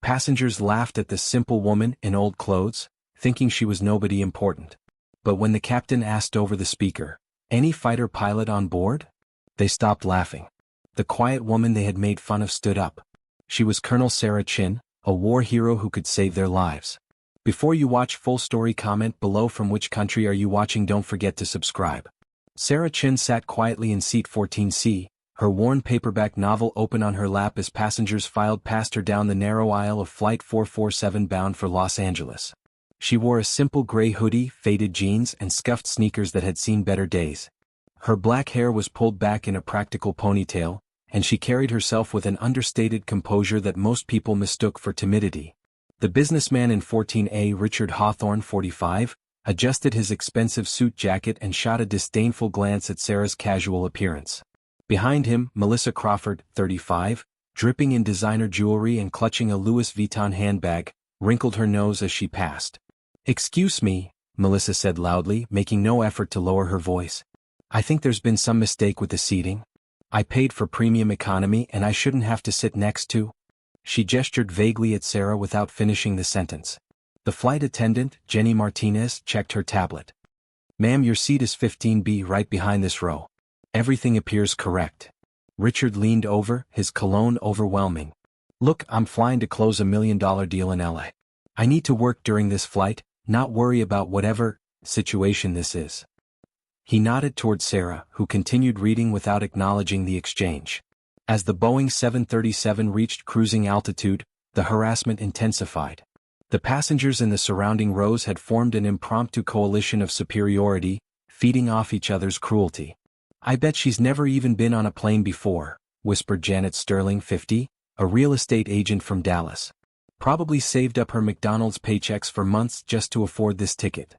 Passengers laughed at the simple woman in old clothes, thinking she was nobody important. But when the captain asked over the speaker, "Any fighter pilot on board?" they stopped laughing. The quiet woman they had made fun of stood up. She was Colonel Sarah Chin, a war hero who could save their lives. Before you watch full story, comment below from which country are you watching. Don't forget to subscribe. Sarah Chin sat quietly in seat 14C, her worn paperback novel open on her lap as passengers filed past her down the narrow aisle of Flight 447 bound for Los Angeles. She wore a simple gray hoodie, faded jeans, and scuffed sneakers that had seen better days. Her black hair was pulled back in a practical ponytail, and she carried herself with an understated composure that most people mistook for timidity. The businessman in 14A, Richard Hawthorne, 45, adjusted his expensive suit jacket and shot a disdainful glance at Sarah's casual appearance. Behind him, Melissa Crawford, 35, dripping in designer jewelry and clutching a Louis Vuitton handbag, wrinkled her nose as she passed. "Excuse me," Melissa said loudly, making no effort to lower her voice. "I think there's been some mistake with the seating. I paid for premium economy and I shouldn't have to sit next to." She gestured vaguely at Sarah without finishing the sentence. The flight attendant, Jenny Martinez, checked her tablet. "Ma'am, your seat is 15B, right behind this row. Everything appears correct." Richard leaned over, his cologne overwhelming. "Look, I'm flying to close $1 million deal in LA. I need to work during this flight, not worry about whatever situation this is." He nodded toward Sarah, who continued reading without acknowledging the exchange. As the Boeing 737 reached cruising altitude, the harassment intensified. The passengers in the surrounding rows had formed an impromptu coalition of superiority, feeding off each other's cruelty. "I bet she's never even been on a plane before," whispered Janet Sterling, 50, a real estate agent from Dallas. "Probably saved up her McDonald's paychecks for months just to afford this ticket."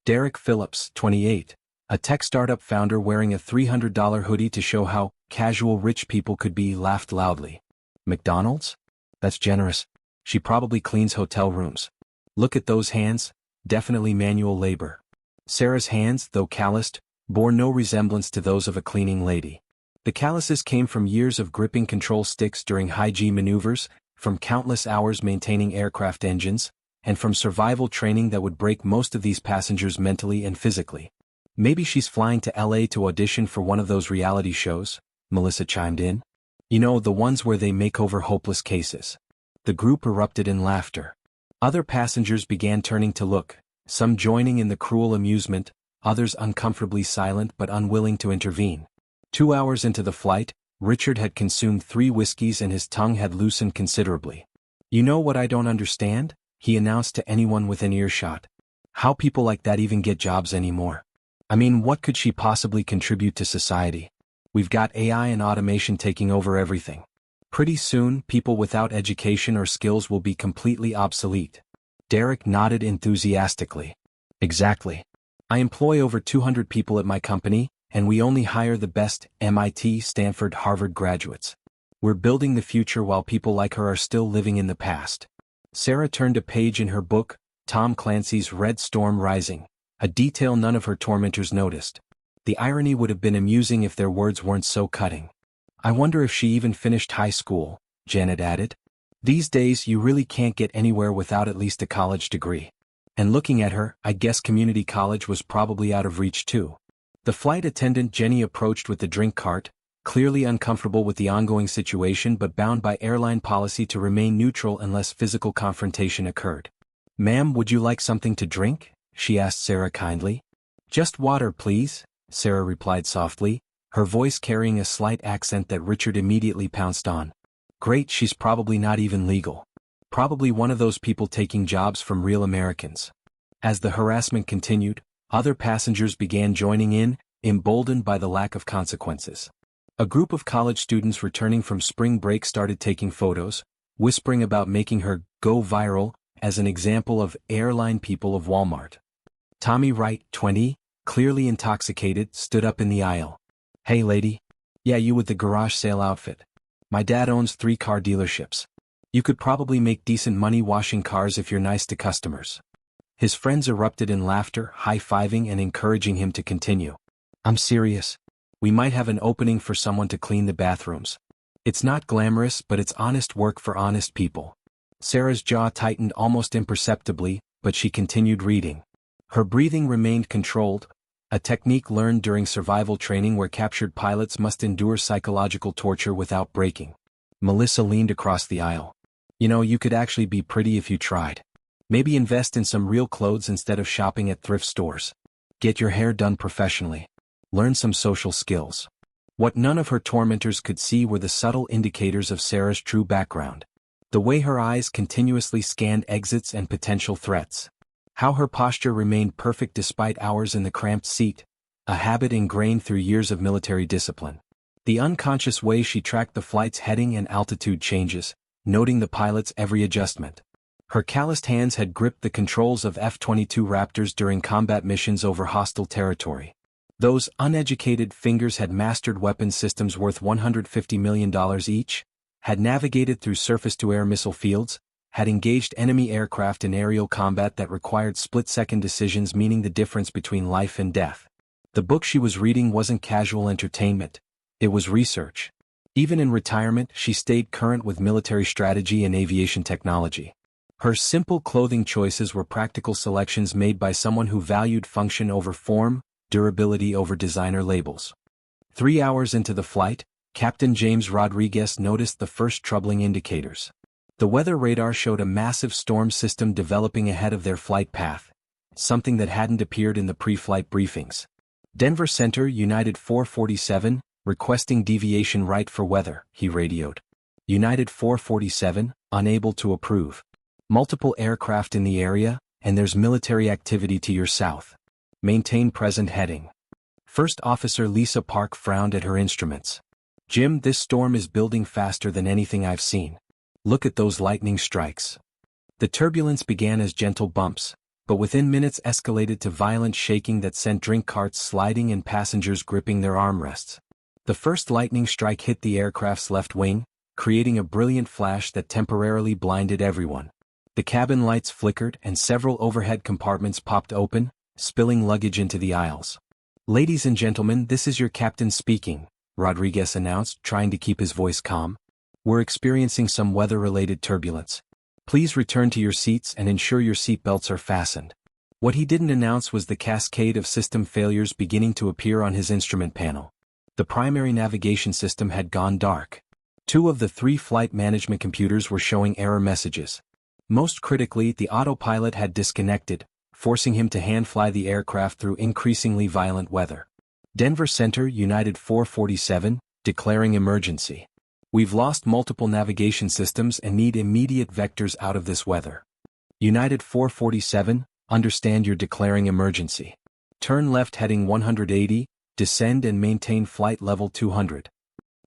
Derek Phillips, 28, a tech startup founder wearing a $300 hoodie to show how casual rich people could be, laughed loudly. "McDonald's? That's generous. She probably cleans hotel rooms. Look at those hands, definitely manual labor." Sarah's hands, though calloused, bore no resemblance to those of a cleaning lady. The calluses came from years of gripping control sticks during high-G maneuvers, from countless hours maintaining aircraft engines, and from survival training that would break most of these passengers mentally and physically. "Maybe she's flying to LA to audition for one of those reality shows," Melissa chimed in. "You know, the ones where they make over hopeless cases." The group erupted in laughter. Other passengers began turning to look, some joining in the cruel amusement, others uncomfortably silent but unwilling to intervene. 2 hours into the flight, Richard had consumed 3 whiskeys and his tongue had loosened considerably. "You know what I don't understand?" he announced to anyone within earshot. "How people like that even get jobs anymore. I mean, what could she possibly contribute to society? We've got AI and automation taking over everything. Pretty soon, people without education or skills will be completely obsolete." Derek nodded enthusiastically. "Exactly. I employ over 200 people at my company, and we only hire the best MIT, Stanford, Harvard graduates. We're building the future while people like her are still living in the past." Sarah turned a page in her book, Tom Clancy's Red Storm Rising, a detail none of her tormentors noticed. The irony would have been amusing if their words weren't so cutting. "I wonder if she even finished high school," Janet added. "These days you really can't get anywhere without at least a college degree. And looking at her, I guess community college was probably out of reach too." The flight attendant Jenny approached with the drink cart, clearly uncomfortable with the ongoing situation but bound by airline policy to remain neutral unless physical confrontation occurred. "Ma'am, would you like something to drink?" she asked Sarah kindly. "Just water, please," Sarah replied softly, her voice carrying a slight accent that Richard immediately pounced on. "Great, she's probably not even legal. Probably one of those people taking jobs from real Americans." As the harassment continued, other passengers began joining in, emboldened by the lack of consequences. A group of college students returning from spring break started taking photos, whispering about making her go viral as an example of airline people of Walmart. Tommy Wright, 20, clearly intoxicated, stood up in the aisle. "Hey lady. Yeah, you with the garage sale outfit. My dad owns 3 car dealerships. You could probably make decent money washing cars if you're nice to customers." His friends erupted in laughter, high-fiving and encouraging him to continue. "I'm serious. We might have an opening for someone to clean the bathrooms. It's not glamorous, but it's honest work for honest people." Sarah's jaw tightened almost imperceptibly, but she continued reading. Her breathing remained controlled, a technique learned during survival training where captured pilots must endure psychological torture without breaking. Melissa leaned across the aisle. You know, you could actually be pretty if you tried. Maybe invest in some real clothes instead of shopping at thrift stores. Get your hair done professionally. Learn some social skills. What none of her tormentors could see were the subtle indicators of Sarah's true background. The way her eyes continuously scanned exits and potential threats. How her posture remained perfect despite hours in the cramped seat, a habit ingrained through years of military discipline. The unconscious way she tracked the flight's heading and altitude changes, noting the pilot's every adjustment. Her calloused hands had gripped the controls of F-22 Raptors during combat missions over hostile territory. Those uneducated fingers had mastered weapon systems worth $150 million each, had navigated through surface-to-air missile fields, had engaged enemy aircraft in aerial combat that required split-second decisions meaning the difference between life and death. The book she was reading wasn't casual entertainment, it was research. Even in retirement, she stayed current with military strategy and aviation technology. Her simple clothing choices were practical selections made by someone who valued function over form, durability over designer labels. 3 hours into the flight, Captain James Rodriguez noticed the first troubling indicators. The weather radar showed a massive storm system developing ahead of their flight path, something that hadn't appeared in the pre-flight briefings. Denver Center, United 447, requesting deviation right for weather, he radioed. United 447, unable to approve. Multiple aircraft in the area, and there's military activity to your south. Maintain present heading. First Officer Lisa Park frowned at her instruments. Jim, this storm is building faster than anything I've seen. Look at those lightning strikes. The turbulence began as gentle bumps, but within minutes escalated to violent shaking that sent drink carts sliding and passengers gripping their armrests. The first lightning strike hit the aircraft's left wing, creating a brilliant flash that temporarily blinded everyone. The cabin lights flickered and several overhead compartments popped open, spilling luggage into the aisles. Ladies and gentlemen, this is your captain speaking, Rodriguez announced, trying to keep his voice calm. We're experiencing some weather-related turbulence. Please return to your seats and ensure your seatbelts are fastened. What he didn't announce was the cascade of system failures beginning to appear on his instrument panel. The primary navigation system had gone dark. 2 of the 3 flight management computers were showing error messages. Most critically, the autopilot had disconnected, forcing him to hand-fly the aircraft through increasingly violent weather. Denver Center, United 447, declaring emergency. We've lost multiple navigation systems and need immediate vectors out of this weather. United 447, understand you're declaring emergency. Turn left heading 180, descend and maintain flight level 200.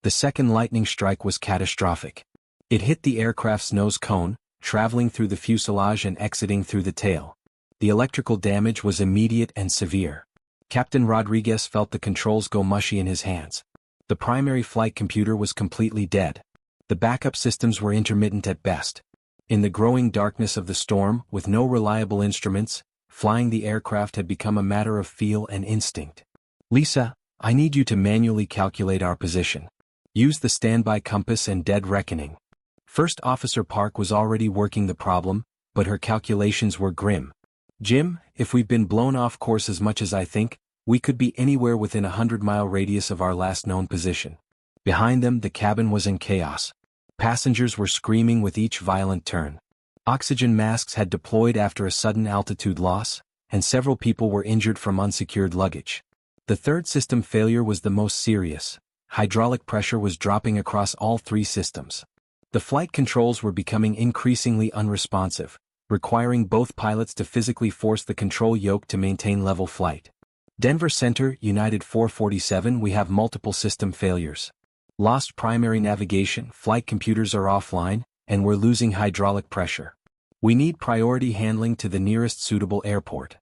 The second lightning strike was catastrophic. It hit the aircraft's nose cone, traveling through the fuselage and exiting through the tail. The electrical damage was immediate and severe. Captain Rodriguez felt the controls go mushy in his hands. The primary flight computer was completely dead. The backup systems were intermittent at best. In the growing darkness of the storm, with no reliable instruments, flying the aircraft had become a matter of feel and instinct. Lisa, I need you to manually calculate our position. Use the standby compass and dead reckoning. First Officer Park was already working the problem, but her calculations were grim. Jim, if we've been blown off course as much as I think, we could be anywhere within a 100-mile radius of our last known position. Behind them, the cabin was in chaos. Passengers were screaming with each violent turn. Oxygen masks had deployed after a sudden altitude loss, and several people were injured from unsecured luggage. The third system failure was the most serious. Hydraulic pressure was dropping across all 3 systems. The flight controls were becoming increasingly unresponsive, requiring both pilots to physically force the control yoke to maintain level flight. Denver Center, United 447, we have multiple system failures. Lost primary navigation, flight computers are offline, and we're losing hydraulic pressure. We need priority handling to the nearest suitable airport.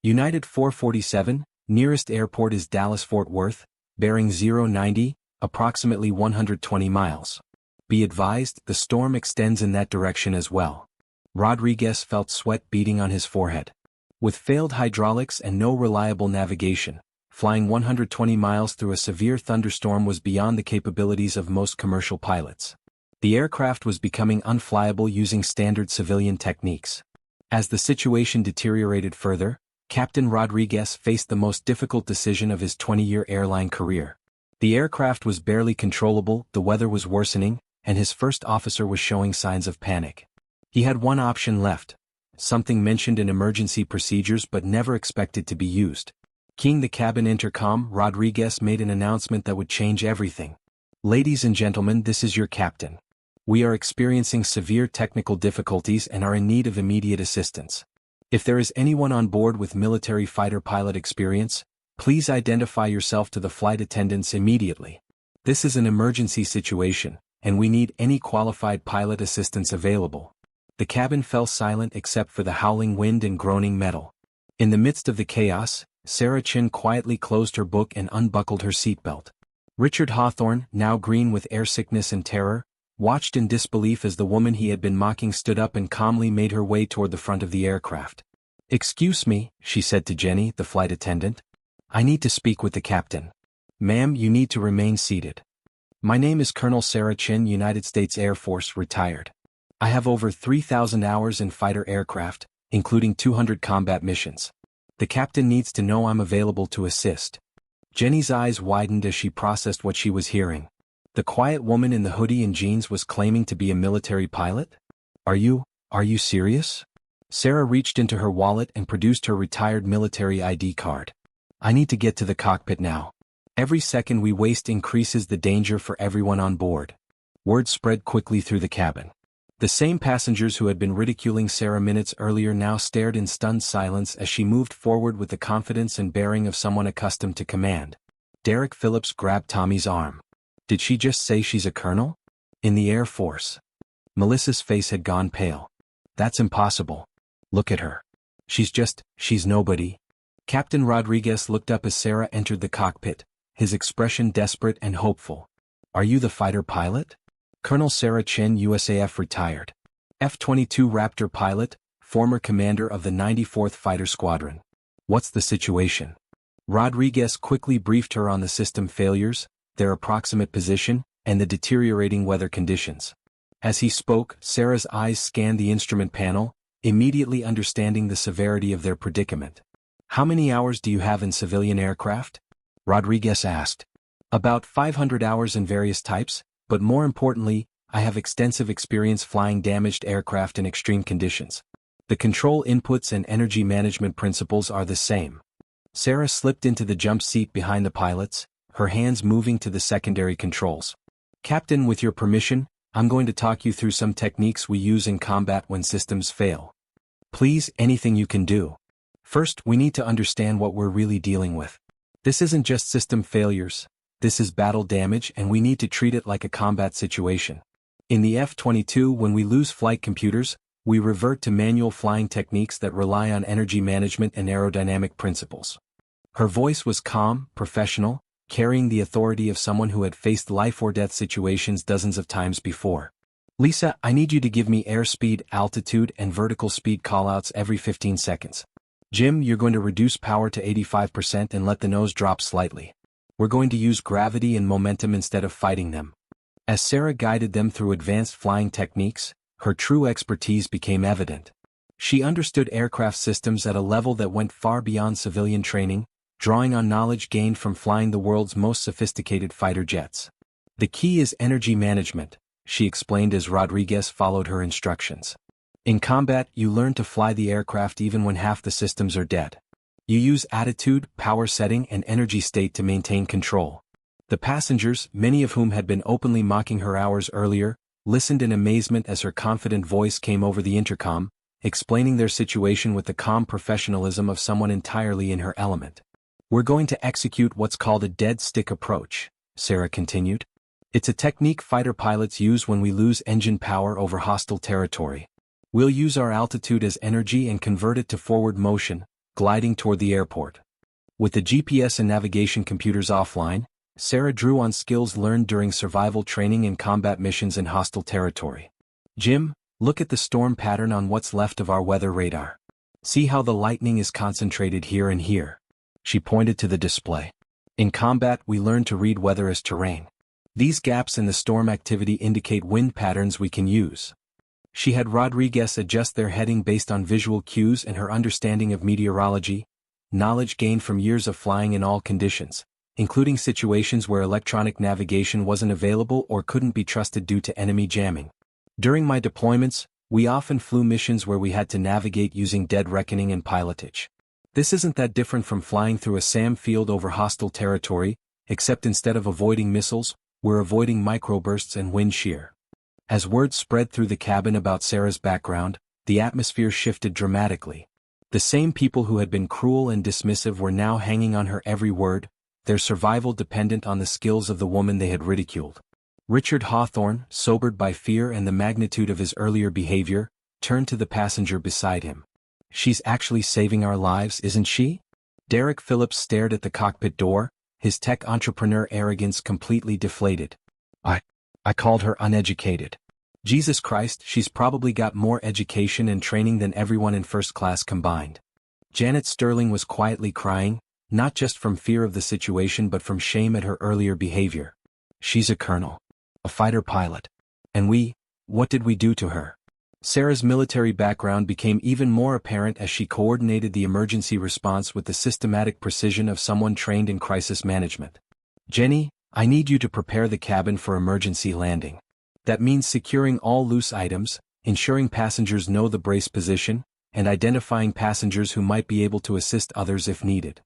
United 447, nearest airport is Dallas-Fort Worth, bearing 090, approximately 120 miles. Be advised, the storm extends in that direction as well. Rodriguez felt sweat beating on his forehead. With failed hydraulics and no reliable navigation, flying 120 miles through a severe thunderstorm was beyond the capabilities of most commercial pilots. The aircraft was becoming unflyable using standard civilian techniques. As the situation deteriorated further, Captain Rodriguez faced the most difficult decision of his 20-year airline career. The aircraft was barely controllable, the weather was worsening, and his first officer was showing signs of panic. He had one option left, something mentioned in emergency procedures but never expected to be used. Keying the cabin intercom, Rodriguez made an announcement that would change everything. "Ladies and gentlemen, this is your captain. We are experiencing severe technical difficulties and are in need of immediate assistance. If there is anyone on board with military fighter pilot experience, please identify yourself to the flight attendants immediately. This is an emergency situation, and we need any qualified pilot assistance available." The cabin fell silent except for the howling wind and groaning metal. In the midst of the chaos, Sarah Chin quietly closed her book and unbuckled her seatbelt. Richard Hawthorne, now green with airsickness and terror, watched in disbelief as the woman he had been mocking stood up and calmly made her way toward the front of the aircraft. "Excuse me," she said to Jenny, the flight attendant. "I need to speak with the captain." "Ma'am, you need to remain seated. My name is Colonel Sarah Chin, United States Air Force, retired. I have over 3,000 hours in fighter aircraft, including 200 combat missions. The captain needs to know I'm available to assist." Jenny's eyes widened as she processed what she was hearing. The quiet woman in the hoodie and jeans was claiming to be a military pilot? Are you serious?" Sarah reached into her wallet and produced her retired military ID card. "I need to get to the cockpit now. Every second we waste increases the danger for everyone on board." Word spread quickly through the cabin. The same passengers who had been ridiculing Sarah minutes earlier now stared in stunned silence as she moved forward with the confidence and bearing of someone accustomed to command. Derek Phillips grabbed Tommy's arm. "Did she just say she's a colonel? In the Air Force?" Melissa's face had gone pale. "That's impossible. Look at her. She's nobody." Captain Rodriguez looked up as Sarah entered the cockpit, his expression desperate and hopeful. "Are you the fighter pilot?" "Colonel Sarah Chin, USAF, retired. F-22 Raptor pilot, former commander of the 94th Fighter Squadron." "What's the situation?" Rodriguez quickly briefed her on the system failures, their approximate position, and the deteriorating weather conditions. As he spoke, Sarah's eyes scanned the instrument panel, immediately understanding the severity of their predicament. "How many hours do you have in civilian aircraft?" Rodriguez asked. "About 500 hours in various types, but more importantly, I have extensive experience flying damaged aircraft in extreme conditions. The control inputs and energy management principles are the same." Sarah slipped into the jump seat behind the pilots, her hands moving to the secondary controls. "Captain, with your permission, I'm going to talk you through some techniques we use in combat when systems fail. Please, anything you can do. First, we need to understand what we're really dealing with. This isn't just system failures. This is battle damage, and we need to treat it like a combat situation. In the F-22, when we lose flight computers, we revert to manual flying techniques that rely on energy management and aerodynamic principles." Her voice was calm, professional, carrying the authority of someone who had faced life-or-death situations dozens of times before. "Lisa, I need you to give me airspeed, altitude, and vertical speed callouts every 15 seconds. Jim, you're going to reduce power to 85% and let the nose drop slightly. We're going to use gravity and momentum instead of fighting them." As Sarah guided them through advanced flying techniques, her true expertise became evident. She understood aircraft systems at a level that went far beyond civilian training, drawing on knowledge gained from flying the world's most sophisticated fighter jets. "The key is energy management," she explained as Rodriguez followed her instructions. "In combat, you learn to fly the aircraft even when half the systems are dead. You use attitude, power setting, and energy state to maintain control." The passengers, many of whom had been openly mocking her hours earlier, listened in amazement as her confident voice came over the intercom, explaining their situation with the calm professionalism of someone entirely in her element. "We're going to execute what's called a dead stick approach," Sarah continued. "It's a technique fighter pilots use when we lose engine power over hostile territory. We'll use our altitude as energy and convert it to forward motion, gliding toward the airport." With the GPS and navigation computers offline, Sarah drew on skills learned during survival training and combat missions in hostile territory. "Jim, look at the storm pattern on what's left of our weather radar. See how the lightning is concentrated here and here." She pointed to the display. "In combat, we learn to read weather as terrain. These gaps in the storm activity indicate wind patterns we can use. She had Rodriguez adjust their heading based on visual cues and her understanding of meteorology, knowledge gained from years of flying in all conditions, including situations where electronic navigation wasn't available or couldn't be trusted due to enemy jamming. During my deployments, we often flew missions where we had to navigate using dead reckoning and pilotage. This isn't that different from flying through a SAM field over hostile territory, except instead of avoiding missiles, we're avoiding microbursts and wind shear. As word spread through the cabin about Sarah's background, the atmosphere shifted dramatically. The same people who had been cruel and dismissive were now hanging on her every word, their survival dependent on the skills of the woman they had ridiculed. Richard Hawthorne, sobered by fear and the magnitude of his earlier behavior, turned to the passenger beside him. "She's actually saving our lives, isn't she?" Derek Phillips stared at the cockpit door, his tech entrepreneur arrogance completely deflated. I called her uneducated. Jesus Christ, she's probably got more education and training than everyone in first class combined. Janet Sterling was quietly crying, not just from fear of the situation but from shame at her earlier behavior. She's a colonel. A fighter pilot. And what did we do to her? Sarah's military background became even more apparent as she coordinated the emergency response with the systematic precision of someone trained in crisis management. "Jenny, I need you to prepare the cabin for emergency landing. That means securing all loose items, ensuring passengers know the brace position, and identifying passengers who might be able to assist others if needed."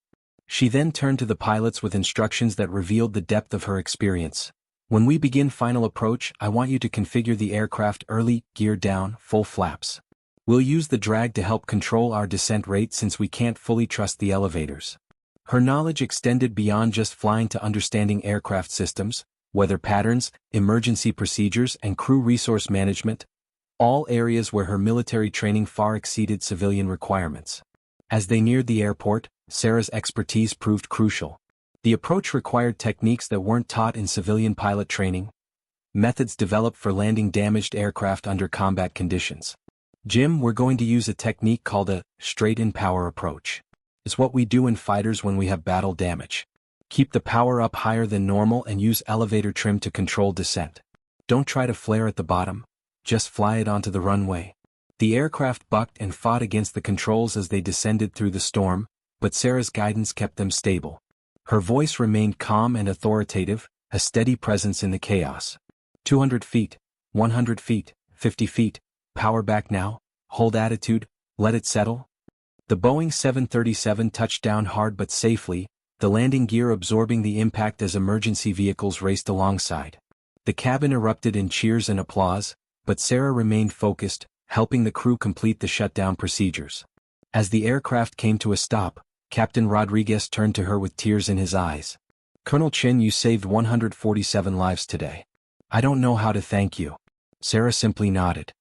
She then turned to the pilots with instructions that revealed the depth of her experience. "When we begin final approach, I want you to configure the aircraft early, gear down, full flaps. We'll use the drag to help control our descent rate since we can't fully trust the elevators." Her knowledge extended beyond just flying to understanding aircraft systems, weather patterns, emergency procedures, and crew resource management, all areas where her military training far exceeded civilian requirements. As they neared the airport, Sarah's expertise proved crucial. The approach required techniques that weren't taught in civilian pilot training, methods developed for landing damaged aircraft under combat conditions. "Jim, we're going to use a technique called a straight-in power approach. It's what we do in fighters when we have battle damage. Keep the power up higher than normal and use elevator trim to control descent. Don't try to flare at the bottom, just fly it onto the runway." The aircraft bucked and fought against the controls as they descended through the storm, but Sarah's guidance kept them stable. Her voice remained calm and authoritative, a steady presence in the chaos. 200 feet, 100 feet, 50 feet, power back now, hold attitude, let it settle." The Boeing 737 touched down hard but safely, the landing gear absorbing the impact as emergency vehicles raced alongside. The cabin erupted in cheers and applause, but Sarah remained focused, helping the crew complete the shutdown procedures. As the aircraft came to a stop, Captain Rodriguez turned to her with tears in his eyes. "Colonel Chin, you saved 147 lives today. I don't know how to thank you." Sarah simply nodded.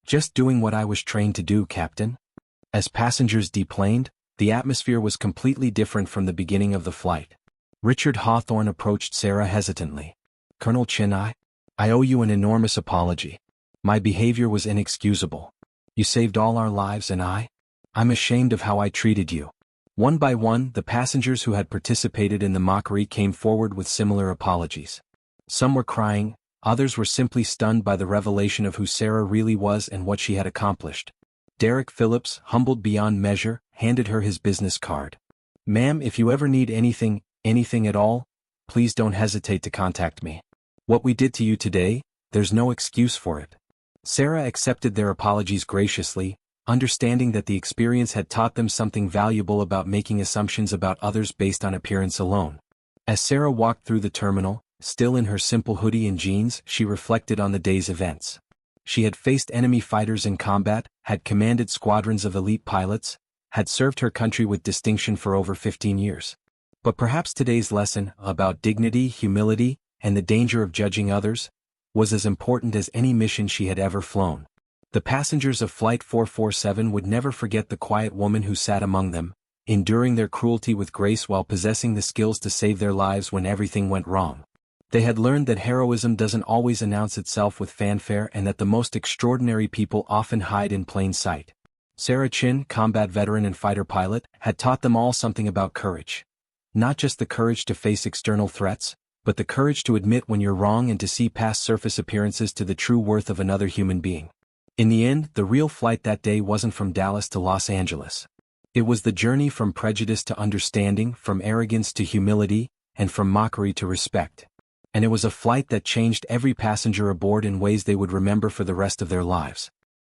"Just doing what I was trained to do, Captain." As passengers deplaned, the atmosphere was completely different from the beginning of the flight. Richard Hawthorne approached Sarah hesitantly. "Colonel Chin, I owe you an enormous apology. My behavior was inexcusable. You saved all our lives and I'm ashamed of how I treated you." One by one, the passengers who had participated in the mockery came forward with similar apologies. Some were crying, others were simply stunned by the revelation of who Sarah really was and what she had accomplished. Derek Phillips, humbled beyond measure, handed her his business card. "Ma'am, if you ever need anything at all, please don't hesitate to contact me. What we did to you today, there's no excuse for it." Sarah accepted their apologies graciously, understanding that the experience had taught them something valuable about making assumptions about others based on appearance alone. As Sarah walked through the terminal, still in her simple hoodie and jeans, she reflected on the day's events. She had faced enemy fighters in combat, had commanded squadrons of elite pilots, had served her country with distinction for over 15 years. But perhaps today's lesson, about dignity, humility, and the danger of judging others, was as important as any mission she had ever flown. The passengers of Flight 447 would never forget the quiet woman who sat among them, enduring their cruelty with grace while possessing the skills to save their lives when everything went wrong. They had learned that heroism doesn't always announce itself with fanfare and that the most extraordinary people often hide in plain sight. Sarah Chin, combat veteran and fighter pilot, had taught them all something about courage. Not just the courage to face external threats, but the courage to admit when you're wrong and to see past surface appearances to the true worth of another human being. In the end, the real flight that day wasn't from Dallas to Los Angeles. It was the journey from prejudice to understanding, from arrogance to humility, and from mockery to respect. And it was a flight that changed every passenger aboard in ways they would remember for the rest of their lives.